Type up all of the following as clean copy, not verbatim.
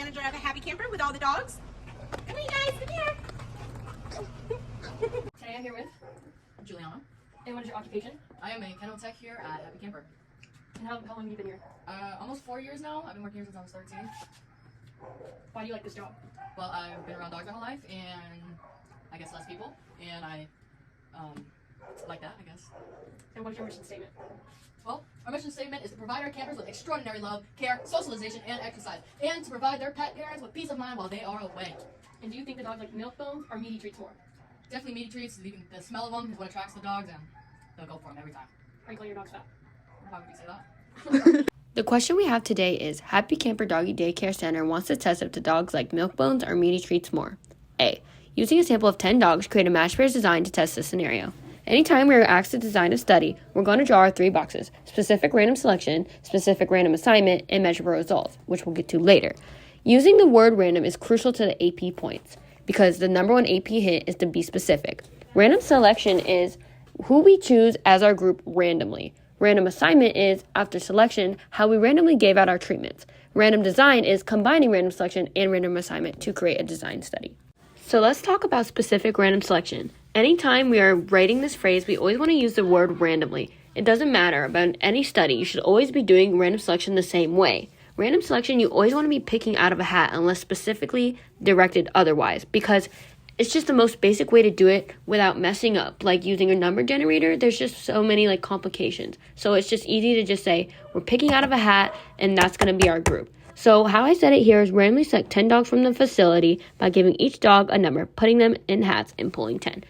manager of a happy camper with all the dogs. Come here, guys. Come here. Today I'm here with Juliana. And what is your occupation? I am a kennel tech here at Happy Camper. And how long have you been here? Almost 4 years now. I've been working here since I was 13. Why do you like this job? Well, I've been around dogs my whole life, and I guess less people, and I like that, I guess. And what is your mission statement? Well, our mission statement is to provide our campers with extraordinary love, care, socialization, and exercise, and to provide their pet parents with peace of mind while they are away. And do you think the dogs like milk bones or meaty treats more? Definitely meaty treats. Even the smell of them is what attracts the dogs, and they'll go for them every time. Or you call your dogs fat? How would you say that? The question we have today is, Happy Camper Doggy Daycare Center wants to test if the dogs like milk bones or meaty treats more. A. Using a sample of 10 dogs, create a match pairs design to test this scenario. Anytime we are asked to design a study, we're going to draw our 3 boxes: specific random selection, specific random assignment, and measurable results, which we'll get to later. Using the word random is crucial to the AP points, because the number 1 AP hint is to be specific. Random selection is who we choose as our group randomly. Random assignment is, after selection, how we randomly gave out our treatments. Random design is combining random selection and random assignment to create a design study. So let's talk about specific random selection. Anytime we are writing this phrase, we always want to use the word randomly. It doesn't matter about any study, you should always be doing random selection the same way. Random selection, you always want to be picking out of a hat unless specifically directed otherwise, because it's just the most basic way to do it without messing up. Like using a number generator, there's just so many complications. So it's just easy to just say, we're picking out of a hat, and that's going to be our group. So how I said it here is randomly select 10 dogs from the facility by giving each dog a number, putting them in hats, and pulling 10.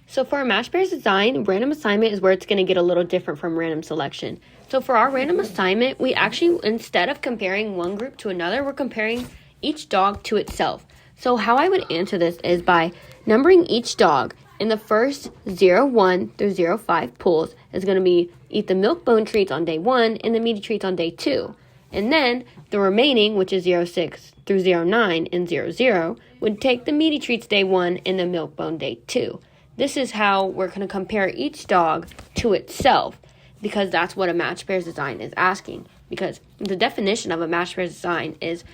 So for our match pairs design, random assignment is where it's going to get a little different from random selection. So for our random assignment, we actually, instead of comparing one group to another, we're comparing each dog to itself. So how I would answer this is by numbering each dog. In the first 0-1 through 0-5 pulls is going to be eat the milk bone treats on day 1 and the meaty treats on day 2. And then the remaining, which is 0-6 through 0-9 and 0-0, would take the meaty treats day 1 and the milk bone day 2. This is how we're going to compare each dog to itself, because that's what a match pairs design is asking. Because the definition of a match pairs design is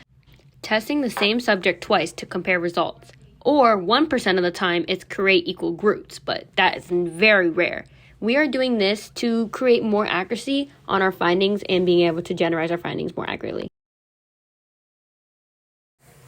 testing the same subject twice to compare results. Or 1% of the time, it's create equal groups, but that is very rare. We are doing this to create more accuracy on our findings and being able to generalize our findings more accurately.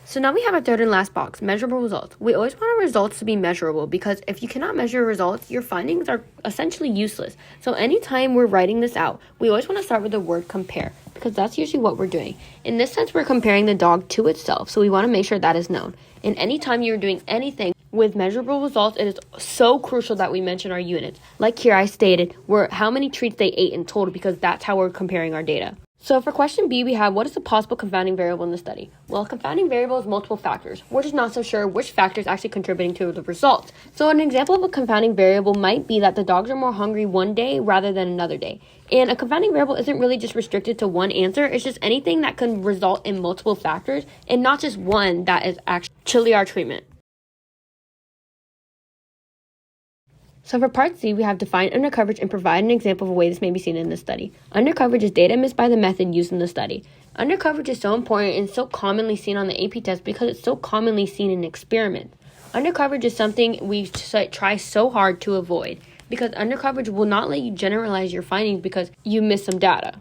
So now we have our third and last box, measurable results. We always want our results to be measurable, because if you cannot measure results, your findings are essentially useless. So anytime we're writing this out, we always want to start with the word compare, because that's usually what we're doing. In this sense, we're comparing the dog to itself, so we want to make sure that is known. And anytime you're doing anything with measurable results, it is so crucial that we mention our units. Like here I stated, how many treats they ate in total, because that's how we're comparing our data. So for question B, we have, what is the possible confounding variable in the study? Well, a confounding variable is multiple factors. We're just not so sure which factor is actually contributing to the results. So an example of a confounding variable might be that the dogs are more hungry one day rather than another day. And a confounding variable isn't really just restricted to one answer. It's just anything that can result in multiple factors and not just one that is actually our treatment. So for part C, we have define undercoverage and provide an example of a way this may be seen in this study. Undercoverage is data missed by the method used in the study. Undercoverage is so important and so commonly seen on the AP test because it's so commonly seen in experiments. Undercoverage is something we try so hard to avoid, because undercoverage will not let you generalize your findings because you miss some data.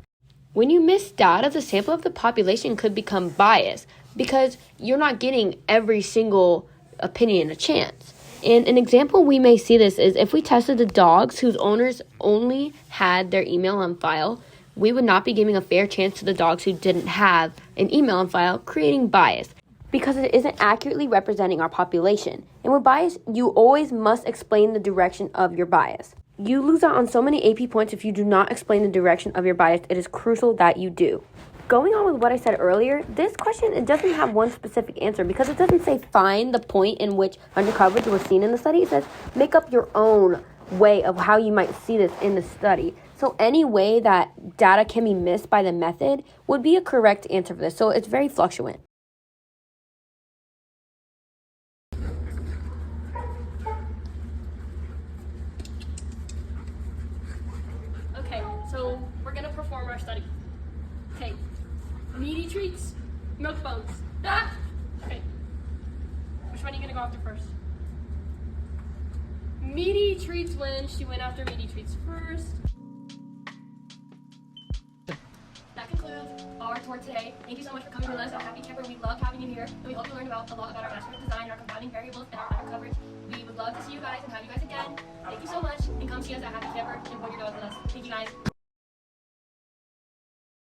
When you miss data, the sample of the population could become biased because you're not getting every single opinion a chance. And an example we may see this is if we tested the dogs whose owners only had their email on file, we would not be giving a fair chance to the dogs who didn't have an email on file, creating bias, because it isn't accurately representing our population. And with bias, you always must explain the direction of your bias. You lose out on so many AP points if you do not explain the direction of your bias. It is crucial that you do. Going on with what I said earlier, this question, it doesn't have one specific answer, because it doesn't say find the point in which undercoverage was seen in the study. It says make up your own way of how you might see this in the study. So any way that data can be missed by the method would be a correct answer for this. So it's very fluctuant. Okay, so we're going to perform our study. Okay, meaty treats, milk bones, Okay. Which one are you gonna go after first? Meaty treats win. She went after meaty treats first. That concludes our tour today. Thank you so much for coming with us at Happy Camper. We loved having you here, and we hope you learned a lot about our master design, our compounding variables, and our letter coverage. We would love to see you guys and have you guys again. Thank you so much, and come see us at Happy Camper and put your dogs with us. Thank you guys.